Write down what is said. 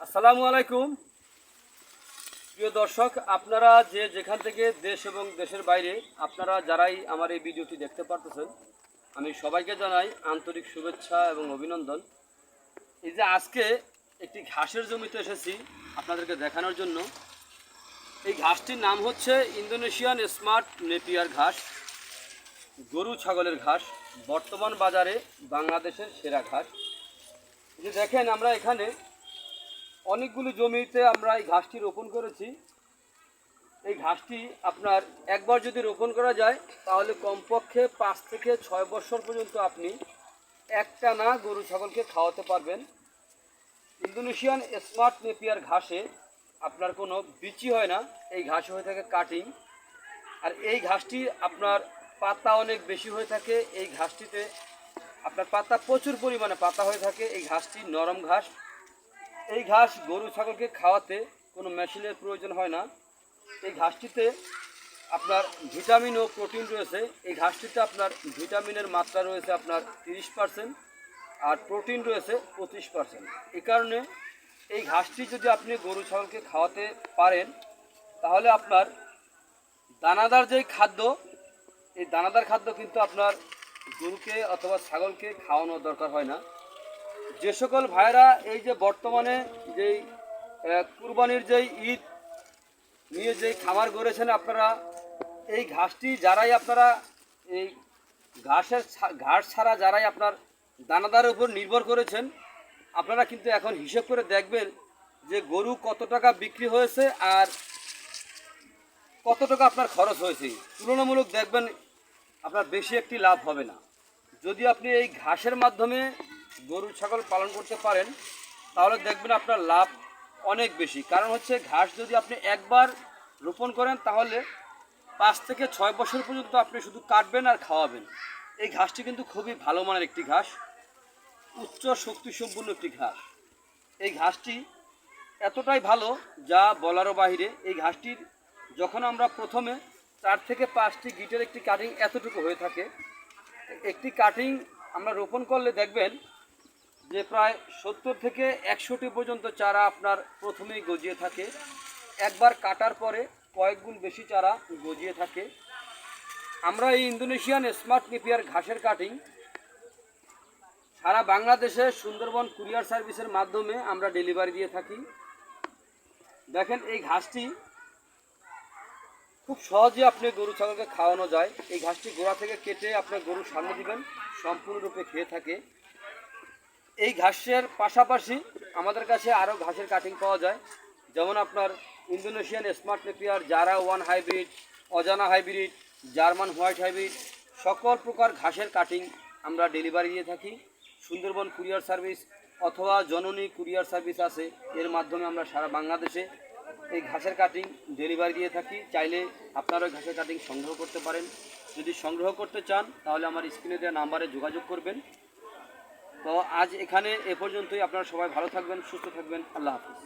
আসসালামু আলাইকুম প্রিয় দর্শক, আপনারা যে যেখান থেকে দেশ এবং দেশের বাইরে আপনারা যারাই আমার এই ভিডিওটি দেখতে পারতেছেন, আমি সবাইকে জানাই আন্তরিক শুভেচ্ছা এবং অভিনন্দন। এই যে আজকে একটি ঘাসের জমিতে এসেছি আপনাদেরকে দেখানোর জন্য। এই ঘাসটির নাম হচ্ছে ইন্দোনেশিয়ান স্মার্ট নেপিয়ার ঘাস, গরু ছাগলের ঘাস, বর্তমান বাজারে বাংলাদেশের সেরা ঘাস। যে দেখেন, আমরা এখানে অনেকগুলো জমিতে আমরা এই ঘাসটি রোপণ করেছি। এই ঘাসটি আপনার একবার যদি রোপণ করা যায় তাহলে কমপক্ষে 5 থেকে 6 বছর পর্যন্ত আপনি একটানা গরু ছাগলকে খাওয়াতে পারবেন। ইন্দোনেশিয়ান স্মার্ট নেপিয়ার ঘাসে আপনার কোনো বিচি হয় না, এই ঘাসে হয়ে থাকে কাটিং। আর এই ঘাসটি আপনার পাতা অনেক বেশি হয়ে থাকে। এই ঘাসটিতে আপনার পাতা প্রচুর পরিমাণে পাতা হয়ে থাকে। এই ঘাসটি নরম ঘাস। এই ঘাস গরু ছাগলকে খাওয়াতে কোনো মেশিনের প্রয়োজন হয় না। এই ঘাসটিতে আপনার ভিটামিন ও প্রোটিন রয়েছে। এই ঘাসটিতে আপনার ভিটামিনের মাত্রা রয়েছে আপনার 30%, আর প্রোটিন রয়েছে 25%। এই কারণে এই ঘাসটি যদি আপনি গরু ছাগলকে খাওয়াতে পারেন তাহলে আপনার দানাদার যেই খাদ্য, এই দানাদার খাদ্য কিন্তু আপনার গরুকে অথবা ছাগলকে খাওয়ানোর দরকার হয় না। যে সকল ভাইরা এই যে বর্তমানে যেই কুরবানির যেই ঈদ নিয়ে যেই খামার গড়েছেন আপনারা, এই ঘাসটি যারাই আপনারা এই ঘাস ছাড়া যারাই আপনার দানাদারের উপর নির্ভর করেছেন, আপনারা কিন্তু এখন হিসেব করে দেখবেন যে গরু কত টাকা বিক্রি হয়েছে আর কত টাকা আপনার খরচ হয়েছে। তুলনামূলক দেখবেন আপনার বেশি একটি লাভ হবে না। যদি আপনি এই ঘাসের মাধ্যমে গরু ছাগল পালন করতে পারেন তাহলে দেখবেন আপনার লাভ অনেক বেশি। কারণ হচ্ছে ঘাস যদি আপনি একবার রোপণ করেন তাহলে 5 থেকে 6 বছর পর্যন্ত আপনি শুধু কাটবেন আর খাওয়াবেন। এই ঘাসটি কিন্তু খুবই ভালো মানের একটি ঘাস, উচ্চ শক্তি সম্পন্ন একটি ঘাস। এই ঘাসটি এতটাই ভালো যা বলারও বাহিরে। এই ঘাসটির যখন আমরা প্রথমে 4 থেকে 5টি গিটের একটি কাটিং এতটুকু হয়ে থাকে, একটি কাটিং আমরা রোপণ করলে দেখবেন যে প্রায় 70 থেকে 100টি পর্যন্ত চারা আপনার প্রথমেই গজিয়ে থাকে। একবার কাটার পরে কয়েক গুণ বেশি চারা গজিয়ে থাকে। আমরা এই ইন্দোনেশিয়ান স্মার্ট নেপিয়ার ঘাসের কাটিং সারা বাংলাদেশে সুন্দরবন কুরিয়ার সার্ভিসের মাধ্যমে আমরা ডেলিভারি দিয়ে থাকি। দেখেন, এই ঘাসটি খুব সহজে আপনি গরু ছাগলকে খাওয়ানো যায়। এই ঘাসটি গোড়া থেকে কেটে আপনার গরুর সামনে দিবেন, সম্পূর্ণরূপে খেয়ে থাকে। এই ঘাসের পাশাপাশি আমাদের কাছে আরও ঘাসের কাটিং পাওয়া যায়, যেমন আপনার ইন্দোনেশিয়ান স্মার্ট নেপিয়ার, জারা 1 হাইব্রিড, অজানা হাইব্রিড, জার্মান হোয়াইট হাইব্রিড, সকল প্রকার ঘাসের কাটিং আমরা ডেলিভারি দিয়ে থাকি। সুন্দরবন কুরিয়ার সার্ভিস অথবা জননী কুরিয়ার সার্ভিস আছে, এর মাধ্যমে আমরা সারা বাংলাদেশে এই ঘাসের কাটিং ডেলিভারি দিয়ে থাকি। চাইলে আপনারা ঘাসের কাটিং সংগ্রহ করতে পারেন। যদি সংগ্রহ করতে চান তাহলে আমার স্ক্রিনে দেওয়া নাম্বারে যোগাযোগ করবেন। তো আজ এখানে এ পর্যন্তই। আপনারা সবাই ভালো থাকবেন, সুস্থ থাকবেন। আল্লাহ হাফিজ।